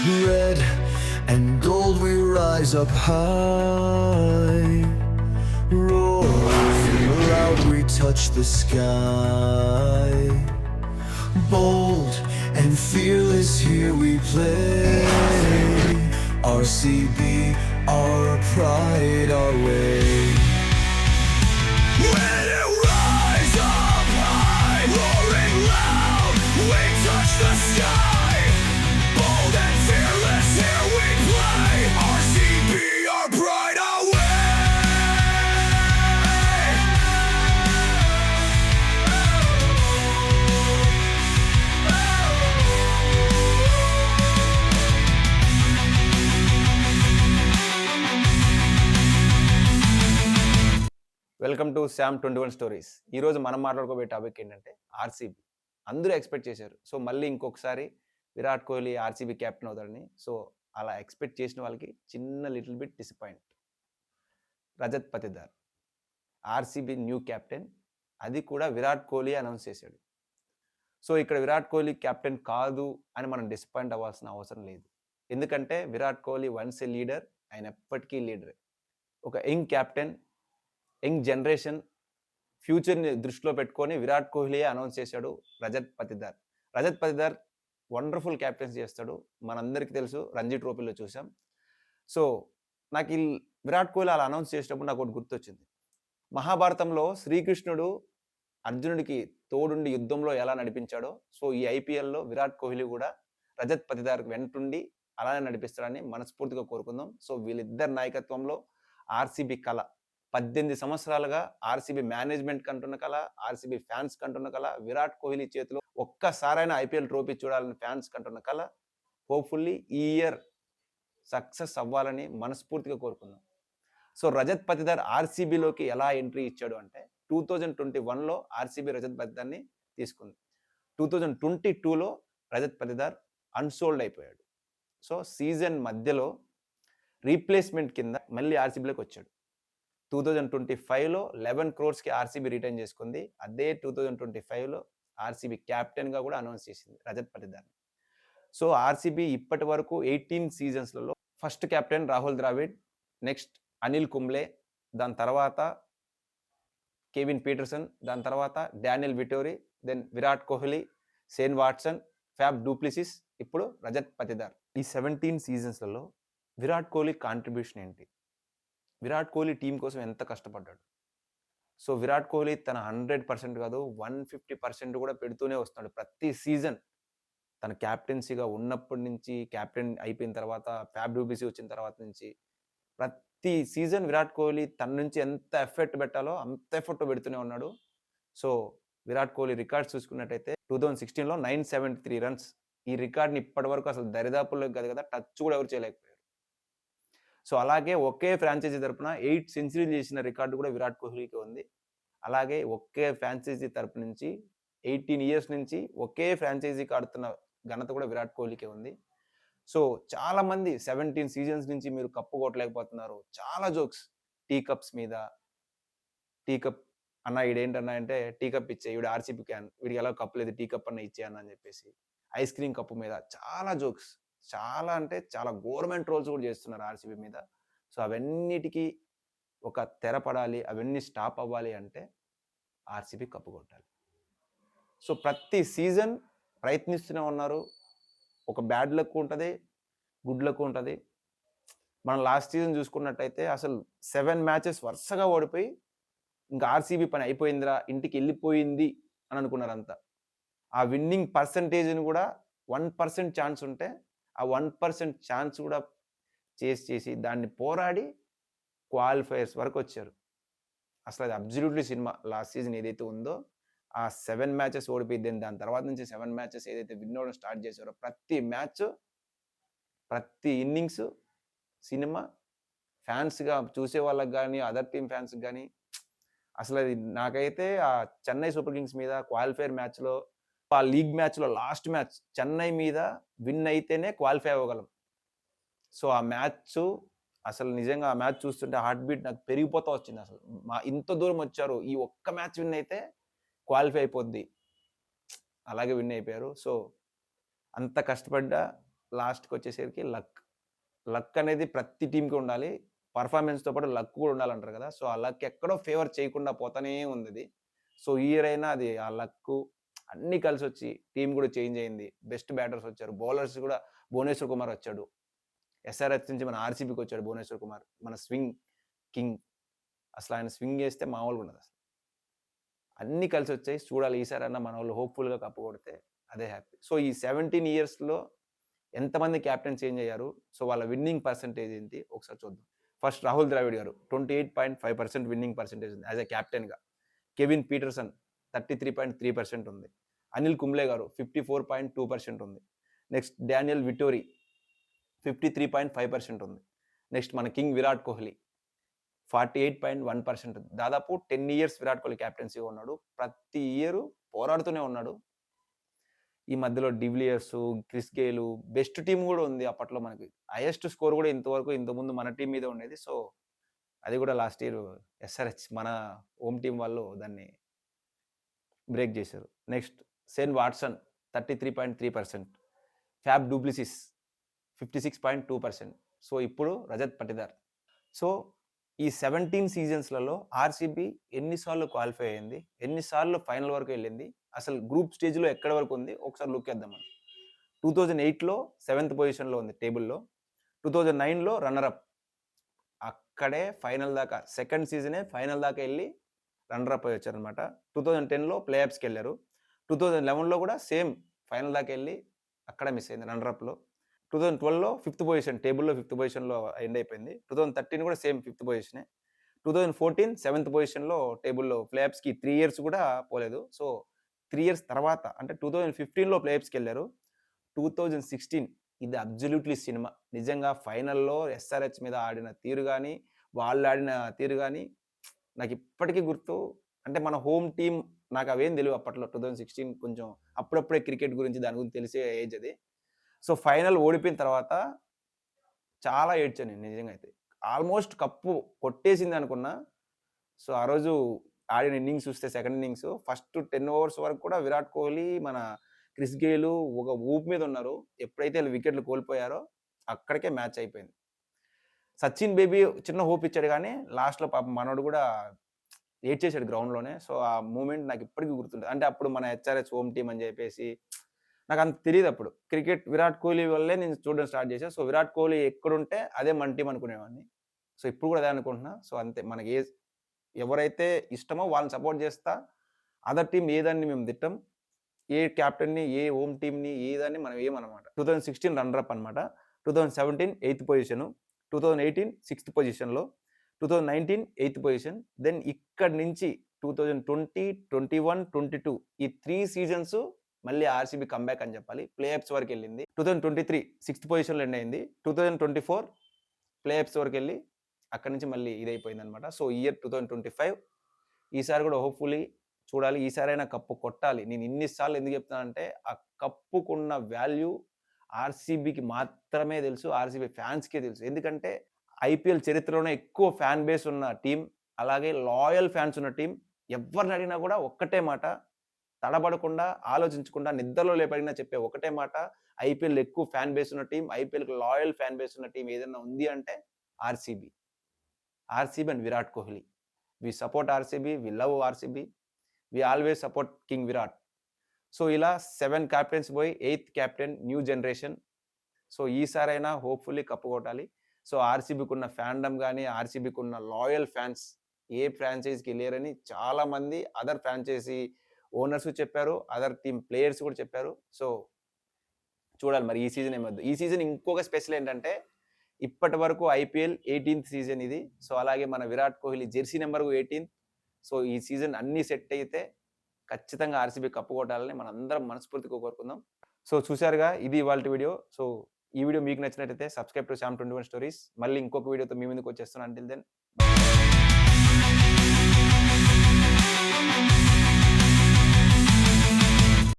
Red and gold we rise up high, roaring loud we touch the sky. Bold and fearless here we play, RCB, our pride, our way. When it rise up high, roaring loud, we touch the sky. Bold and fearless, here we play. RCB, our pride, our way. Welcome to Sam 21 stories. ఈరోజు మనం మాట్లాడుకోబోయే topic ఏంటంటే RCB. అందరూ expect చేశారు. So మళ్ళీ ఇంకొకసారి Virat Kohli RCB captain అవుతాడని. So అలా expect చేసిన వాళ్ళకి చిన్న little bit disappoint. Rajat Patidar RCB new captain, అది కూడా విరాట్ కోహ్లీ అనౌన్స్ చేశాడు. సో ఇక్కడ విరాట్ కోహ్లీ కెప్టెన్ కాదు అని మనం డిసప్పాయింట్ అవ్వాల్సిన అవసరం లేదు. ఎందుకంటే విరాట్ కోహ్లీ వన్స్ ఏ లీడర్, ఆయన ఎప్పటికీ లీడరే. ఒక యంగ్ కెప్టెన్, యంగ్ జనరేషన్ ఫ్యూచర్ని దృష్టిలో పెట్టుకొని విరాట్ కోహ్లీయే అనౌన్స్ చేశాడు రజత్ పతిదార్. రజత్ పతిదార్ వండర్ఫుల్ క్యాప్టెన్సీ చేస్తాడు, మనందరికీ తెలుసు, రంజీ ట్రోఫీలో చూసాం. సో నాకు ఈ విరాట్ కోహ్లీ అలా అనౌన్స్ చేసినప్పుడు నాకు ఒకటి గుర్తొచ్చింది. మహాభారతంలో శ్రీకృష్ణుడు అర్జునుడికి తోడుండి యుద్ధంలో ఎలా నడిపించాడో, సో ఈ ఐపీఎల్లో విరాట్ కోహ్లీ కూడా రజత్ పతిదార్ వెంటుండి అలానే నడిపిస్తాడని మనస్ఫూర్తిగా కోరుకుందాం. సో వీళ్ళిద్దరి నాయకత్వంలో ఆర్సీబీ కళ 18 సంవత్సరాలుగా ఆర్సీబీ మేనేజ్మెంట్ కంటున్న కళ, ఆర్సీబీ ఫ్యాన్స్ కంటున్న కళ, విరాట్ కోహ్లీ చేతిలో ఒక్కసారైనా ఐపీఎల్ ట్రోఫీ చూడాలని ఫ్యాన్స్ కంటున్న కళ హోప్ఫుల్లీ ఈ ఇయర్ సక్సెస్ అవ్వాలని మనస్ఫూర్తిగా కోరుకుందాం. సో రజత్ పతిదార్ ఆర్సీబీలోకి ఎలా ఎంట్రీ ఇచ్చాడు అంటే 2021లో ఆర్సీబీ రజత్ పతిదార్ని తీసుకుంది. 2022లో రజత్ పతిదార్ అన్సోల్డ్ అయిపోయాడు. సో సీజన్ మధ్యలో రీప్లేస్మెంట్ కింద మళ్ళీ ఆర్సీబీలోకి వచ్చాడు. 2025లో 11 crores ఆర్సీబీ రిటర్న్ చేసుకుంది. అదే 2025లో ఆర్సీబీ క్యాప్టెన్గా కూడా అనౌన్స్ చేసింది రజత్ పతిదార్ని. సో ఆర్సీబీ ఇప్పటి వరకు 18 సీజన్స్లలో first captain Rahul Dravid, next Anil Kumble, దాని తర్వాత కెవిన్ పీటర్సన్, దాని తర్వాత Daniel Vettori, then Virat Kohli, Shane Watson, Faf du Plessis, ఇప్పుడు రజత్ పతిదార్. ఈ 17 సీజన్స్లలో విరాట్ కోహ్లీ కాంట్రిబ్యూషన్ ఏంటి, విరాట్ కోహ్లీ టీం కోసం ఎంత కష్టపడ్డాడు. సో విరాట్ కోహ్లీ తన 100% కాదు 150% కూడా పెడుతూనే వస్తున్నాడు ప్రతి సీజన్. తన క్యాప్టెన్సీగా ఉన్నప్పటి నుంచి, క్యాప్టెన్ అయిపోయిన తర్వాత, ఫ్యాబ్ డూప్లిసిస్ వచ్చిన తర్వాత నుంచి ప్రతి సీజన్ విరాట్ కోహ్లీ తన నుంచి ఎంత ఎఫర్ట్ పెట్టాలో అంత ఎఫర్ట్ పెడుతూనే ఉన్నాడు. సో విరాట్ కోహ్లీ రికార్డ్స్ చూసుకున్నట్టయితే 2016లో 973 రన్స్. ఈ రికార్డ్ని ఇప్పటి వరకు అసలు దరిదాపుల్లో కాదు కదా, టచ్ కూడా ఎవరు చేయలేకపోయారు. సో అలాగే ఒకే ఫ్రాంచైజీ తరపున 8 సెంచరీలు చేసిన రికార్డు కూడా విరాట్ కోహ్లీకి ఉంది. అలాగే ఒకే ఫ్రాంచైజీ తరపు నుంచి 18 ఇయర్స్ నుంచి ఒకే ఫ్రాంచైజీకి ఆడుతున్న ఘనత కూడా విరాట్ కోహ్లీకే ఉంది. సో చాలామంది 17 సీజన్స్ నుంచి మీరు కప్పు కొట్టలేకపోతున్నారు, చాలా జోక్స్ టీ కప్స్ మీద. టీ కప్ అన్న ఈడేంటన్నా అంటే టీ కప్ ఇచ్చే, ఈవిడ ఆర్సీబీ క్యాన్, వీడికి ఎలా కప్పు లేదు, టీ కప్ అన్న ఇచ్చే అన్న అని చెప్పేసి ఐస్ క్రీమ్ కప్పు మీద చాలా జోక్స్, చాలా అంటే చాలా గవర్నమెంట్ రోల్స్ కూడా చేస్తున్నారు ఆర్సీబీ మీద. సో అవన్నిటికీ ఒక తెర పడాలి, అవన్నీ స్టాప్ అవ్వాలి అంటే ఆర్సీబీ కప్పు కొట్టాలి. సో ప్రతి సీజన్ ప్రయత్నిస్తూనే ఉన్నారు. ఒక బ్యాడ్ లక్ ఉంటుంది, గుడ్ లక్ ఉంటుంది. మనం లాస్ట్ సీజన్ చూసుకున్నట్టయితే అసలు 7 మ్యాచెస్ వరుసగా ఓడిపోయి ఇంకా ఆర్సీబీ పని అయిపోయిందిరా, ఇంటికి వెళ్ళిపోయింది అని అనుకున్నారంతా. ఆ విన్నింగ్ పర్సంటేజ్ని కూడా 1% ఛాన్స్ ఉంటే ఆ 1% ఛాన్స్ కూడా చేసి దాన్ని పోరాడి క్వాలిఫైయర్స్ వరకు వచ్చారు. అసలు అది అబ్జల్యూట్లీ సినిమా. లాస్ట్ సీజన్ ఏదైతే ఉందో ఆ 7 మ్యాచెస్ ఓడిపోయింది, దాని తర్వాత నుంచి 7 మ్యాచెస్ ఏదైతే విన్ అవ్వడం స్టార్ట్ చేశారో ప్రతి మ్యాచ్, ప్రతి ఇన్నింగ్స్ సినిమా. ఫ్యాన్స్గా చూసే వాళ్ళకి కానీ, అదర్ టీమ్ ఫ్యాన్స్కి కానీ అసలు అది నాకైతే ఆ చెన్నై సూపర్ కింగ్స్ మీద క్వాలిఫైయర్ మ్యాచ్లో, ఆ లీగ్ మ్యాచ్లో లాస్ట్ మ్యాచ్ చెన్నై మీద విన్ అయితేనే క్వాలిఫై అవ్వగలం. సో ఆ మ్యాచ్ అసలు నిజంగా ఆ మ్యాచ్ చూస్తుంటే హార్ట్ బీట్ నాకు పెరిగిపోతూ వచ్చింది. అసలు ఇంత దూరం వచ్చారు, ఈ ఒక్క మ్యాచ్ విన్ అయితే క్వాలిఫై అయిపోద్ది, అలాగే విన్ అయిపోయారు. సో అంత కష్టపడ్డా లాస్ట్‌కి వచ్చేసరికి లక్. లక్ అనేది ప్రతి టీమ్‌కి ఉండాలి. పర్‌ఫార్మెన్స్‌తో పాటు లక్ కూడా ఉండాలంటారు కదా! సో, ఆ లక్ ఎక్కడో ఫేవర్ చేయకుండా పోతానే ఉందది. సో, ఈ ఇయర్ అయినా అది ఆ లక్కు అన్నీ కలిసొచ్చి టీమ్ కూడా చేంజ్ అయింది. బెస్ట్ బ్యాటర్స్ వచ్చారు. బౌలర్స్ కూడా భువనేశ్వర్ కుమార్ వచ్చాడు. ఎస్ఆర్‌హెచ్ నుంచి మన ఆర్‌సీబీకి వచ్చాడు భువనేశ్వర్ కుమార్. మన స్వింగ్ కింగ్. అసలాయన స్వింగ్ చేస్తే మామూలుగా ఉండదసలు. అన్నీ కలిసొచ్చాయి. చూడాలి ఈసారన్నా మనోళ్ళు హోప్‌ఫుల్‌గా కప్పు కొడితే అదే హ్యాపీ. సో, ఈ 17 ఇయర్స్‌లో ఎంతమంది కెప్టెన్స్ చేంజ్ అయ్యారు? సో, వాళ్ళ విన్నింగ్ పర్సెంటేజ్ ఏంటి? ఒకసారి చూద్దాం. ఫస్ట్ రాహుల్ ద్రావిడ్ గారు 28.5% విన్నింగ్ పర్సెంటేజ్ ఉంది యాస్ ఎ కెప్టెన్‌గా. కెవిన్ పీటర్సన్ 33.3% ఉంది. అనిల్ కుంబ్లే గారు 54.2% ఉంది. నెక్స్ట్ డానియల్ విటోరి 53.5% ఉంది. నెక్స్ట్ మన కింగ్ విరాట్ కోహ్లీ 48.1% ఉంది. దాదాపు 10 ఇయర్స్ విరాట్ కోహ్లీ కెప్టెన్సీగా ఉన్నాడు. ప్రతి ఇయర్ పోరాడుతూనే ఉన్నాడు. ఈ మధ్యలో de Villiers, Chris Gayle best team కూడా ఉంది అప్పట్లో మనకి. హైయెస్ట్ స్కోర్ కూడా ఇంతకుముందు మన టీమ్ మీదే ఉండేది. సో, అది కూడా లాస్ట్ ఇయర్ ఎస్ఆర్‌హెచ్ మన హోమ్ టీమ్ వాళ్ళు దాన్ని బ్రేక్ చేశారు. Next Sen Watson 33.3%. Fab du Plessis 56.2%. So, ఇప్పుడు రజత్ పటిదార్. సో, ఈ 17 సీజన్స్‌లలో ఆర్‌సీబీ ఎన్ని సార్లు క్వాలిఫై అయింది? ఎన్ని సార్లు ఫైనల్ వరకు వెళ్ళింది? అసలు గ్రూప్ స్టేజ్‌లో ఎక్కడి వరకు ఉంది? ఒకసారి లుక్ ఏద్దాం మనం. 2008లో సెవెంత్ పొజిషన్‌లో ఉంది టేబుల్‌లో. 2009లో రన్నర్ అప్. అక్కడే ఫైనల్ దాకా సెకండ్ సీజనే ఫైనల్ దాకా ఎళ్లి రన్నర్ అప్ అయ్యి వచ్చారనమాట. 2010లో ప్లే ఆఫ్స్‌కెళ్లారు. 2011లో కూడా సేమ్ ఫైనల్ దాకా ఎళ్లి అక్కడ మిస్ అయింది రన్నర్ అప్‌లో. 2012లో ఫిఫ్త్ పొజిషన్ టేబుల్‌లో ఫిఫ్త్ పొజిషన్‌లో ఎండ్ అయిపోయింది. 2013 కూడా సేమ్ ఫిఫ్త్ పొజిషనే. 2014 సెవెంత్ పొజిషన్‌లో టేబుల్‌లో ప్లే ఆఫ్స్‌కి 3 ఇయర్స్ కూడా పోలేదు. సో, 3 ఇయర్స్ తర్వాత అంటే 2015లో ప్లే ఆఫ్స్‌కెళ్లారు. 2016 ఇది అబ్సల్యూట్‌లీ సినిమా. నిజంగా ఫైనల్‌లో ఎస్ఆర్‌హెచ్ మీద ఆడిన తీరు గాని, వాళ్ళు ఆడిన తీరు గాని నాకిప్పటికీ గుర్తు. అంటే మన హోమ్ టీమ్ నాకవేం తెలీవు అప్పట్లో 2016 కొంచెం అప్పుడప్పుడే క్రికెట్ గురించి దాని గురించి తెలిసే ఏజ్ అది. సో, ఫైనల్ ఓడిపోయిన తర్వాత చాలా ఏడ్చాను నేను నిజంగా అయితే. Almost cup కొట్టేసిందనుకున్నా. సో, ఆ రోజు ఆడిన ఇన్నింగ్స్ చూస్తే సెకండ్ ఇన్నింగ్స్ ఫస్ట్ 10 ఓవర్స్ వరకు కూడా విరాట్ కోహ్లీ, మన క్రిస్ గేల్ ఒక ఊపు మీద ఉన్నారు. ఎప్పుడైతే ఆళ్ళు వికెట్లు కోల్పోయారో అక్కడికే మ్యాచ్ అయిపోయింది. సచిన్ బేబీ చిన్న హోప్ ఇచ్చాడు గానీ, లాస్ట్‌లో పాపం మనోడు కూడా ఏడ్చేసాడు గ్రౌండ్‌లోనే. సో, ఆ మూమెంట్ నాకిప్పటికి గుర్తుంటది. అంటే అప్పుడు మన హెచ్ఆర్‌హెచ్ హోమ్ టీమ్ అని చెప్పేసి నాకంత తెలీదప్పుడు. క్రికెట్ విరాట్ కోహ్లీ వల్లే నేను చూడడం స్టార్ట్ చేశా. సో, విరాట్ కోహ్లీ ఎక్కడుంటే అదే మన టీమ్ అనుకునేవాడిని. సో, ఇప్పుడు కూడా అదే అనుకుంటున్నా. సో, అంతే మనకి ఎవరైతే ఇష్టమో వాళ్ళని సపోర్ట్ చేస్తా. అదర్ టీమ్ ఏదాన్ని మేము తిట్టం. ఏ కెప్టెన్‌ని, ఏ హోమ్ టీమ్‌ని ఏదాన్ని మనం ఏమనమాట. 2016 రన్నర్ అప్ అనమాట. 2017 ఎయిత్ పొజిషను. 2018 సిక్స్త్ పొజిషన్‌లో. 2019 ఎయిత్ పొజిషన్. దెన్ ఇక్కడి నుంచి 2020, 21, 22 ఈ 3 సీజన్స్ మళ్ళీ ఆర్‌సీబీ కమ్‌బ్యాక్ అని చెప్పాలి. ప్లే ఆఫ్స్ వరకెళ్ళింది. 2023 సిక్స్త్ పొజిషన్‌లో ఎండ్ అయింది. 2024 ప్లే ఆఫ్స్ వరకెళ్ళి అక్కడి నుంచి మళ్ళీ ఇదైపోయిందనమాట. సో, ఈ ఇయర్ 2025 ఈసారి కూడా హోప్‌ఫుల్లీ చూడాలి. ఈసారైనా కప్పు కొట్టాలి. నేను ఇన్ని సార్లు ఎందుకు చెప్తున్నానంటే, ఆ కప్పుకున్న వాల్యూ ఆర్‌సీబీకి మాత్రమే తెలుసు. ఆర్‌సీబీ ఫ్యాన్స్‌కే తెలుసు. ఎందుకంటే ఐపీఎల్ చరిత్రలోనే ఎక్కువ ఫ్యాన్ బేస్ ఉన్న టీమ్, అలాగే లాయల్ ఫ్యాన్స్ ఉన్న టీమ్. ఎవ్వరిని అడిగినా కూడా ఒక్కటే మాట, తడబడకుండా, ఆలోచించకుండా, నిద్రలో లేపడినా చెప్పే ఒకటే మాట, ఐపీఎల్ ఎక్కువ ఫ్యాన్ బేస్ ఉన్న టీమ్, ఐపీఎల్‌కి లాయల్ ఫ్యాన్ బేస్ ఉన్న టీమ్ ఏదైనా ఉంది అంటే RCB. RCB and Virat Kohli. We support RCB. We love RCB. We always support king Virat. So, ఇలా 7 కెప్టెన్స్ పోయి 8థ్ కెప్టెన్ న్యూ జనరేషన్. సో, ఈసారైనా హోప్‌ఫుల్లీ కప్పు కొట్టాలి. సో, ఆర్‌సీబీకున్న ఫ్యాన్‌డమ్ గాని, ఆర్‌సీబీకున్న లాయల్ ఫ్యాన్స్ ఏ ఫ్రాంచైజీకి లేరని చాలామంది అదర్ ఫ్రాంచైజీ ఓనర్స్ చెప్పారు. అదర్ టీమ్ ప్లేయర్స్ కూడా చెప్పారు. సో, చూడాలి మరి ఈ సీజన్ ఏమవుద్దో. ఈ సీజన్ ఇంకొక స్పెషల్ ఏంటంటే, ఇప్పటి వరకు ఐపీఎల్ 18థ్ సీజన్ ఇది. సో, అలాగే మన Virat Kohli Jersey number 18. So, ఈ సీజన్ అన్నీ సెట్ అయితే ఖచ్చితంగా ఆర్‌సీబీ కప్పు కొట్టాలని మనందరం మనస్ఫూర్తిగా కోరుకుందాం. సో, చూసారుగా ఇది ఇవాల్టి వీడియో. సో, ఈ వీడియో మీకు నచ్చినట్లయితే సబ్స్క్రైబ్ టు శ్యామ్ 21 స్టోరీస్. మళ్ళీ ఇంకొక వీడియోతో మీ ముందుకు వచ్చేస్తున్నాను. Until then